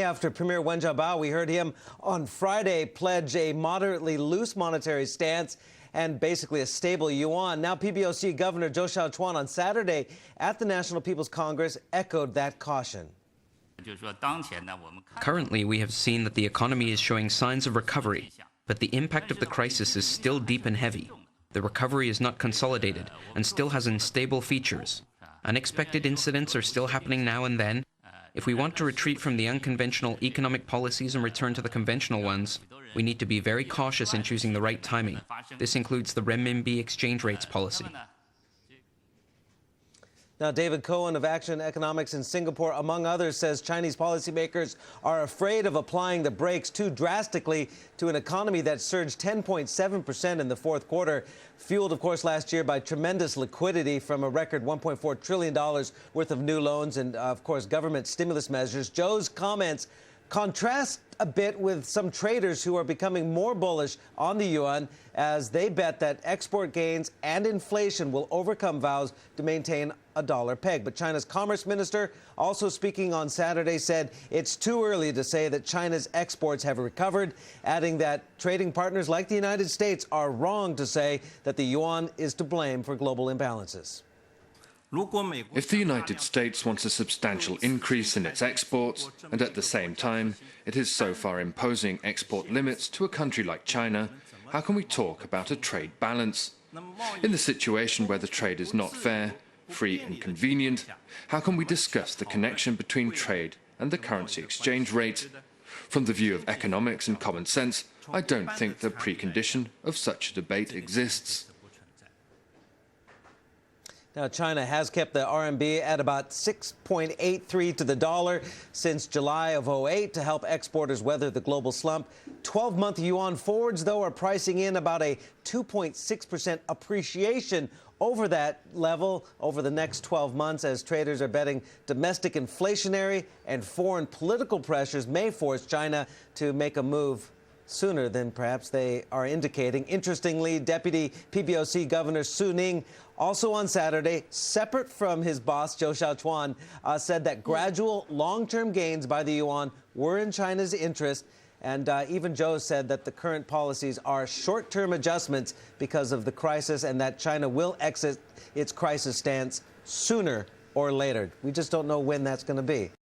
day after Premier Wen Jiabao, we heard him on Friday pledge a moderately loose monetary stance and basically a stable yuan. Now PBOC Governor Zhou Xiaochuan on Saturday at the National People's Congress echoed that caution. Currently, we have seen that the economy is showing signs of recovery, but the impact of the crisis is still deep and heavy. The recovery is not consolidated and still has unstable features. Unexpected incidents are still happening now and then. If we want to retreat from the unconventional economic policies and return to the conventional ones, we need to be very cautious in choosing the right timing. This includes the renminbi exchange rates policy. Now, David Cohen of Action Economics in Singapore, among others, says Chinese policymakers are afraid of applying the brakes too drastically to an economy that surged 10.7% in the fourth quarter, fueled, of course, last year by tremendous liquidity from a record $1.4 trillion worth of new loans and, of course, government stimulus measures. Zhou's comments contrast a bit with some traders who are becoming more bullish on the yuan as they bet that export gains and inflation will overcome vows to maintain a dollar peg. But China's Commerce Minister, also speaking on Saturday, said it's too early to say that China's exports have recovered, adding that trading partners like the United States are wrong to say that the yuan is to blame for global imbalances. If the United States wants a substantial increase in its exports, and at the same time it is so far imposing export limits to a country like China, how can we talk about a trade balance? In the situation where the trade is not fair, free and convenient, how can we discuss the connection between trade and the currency exchange rate? From the view of economics and common sense, I don't think the precondition of such a debate exists. Now, China has kept the RMB at about 6.83 to the dollar since July of 2008 to help exporters weather the global slump. 12-month yuan forwards, though, are pricing in about a 2.6% appreciation over that level over the next 12 months as traders are betting domestic inflationary and foreign political pressures may force China to make a move sooner than perhaps they are indicating. Interestingly, Deputy PBOC Governor Su Ning, also on Saturday, separate from his boss, Zhou Xiaochuan, said that gradual long-term gains by the yuan were in China's interest. And even Zhou said that the current policies are short-term adjustments because of the crisis and that China will exit its crisis stance sooner or later. We just don't know when that's going to be.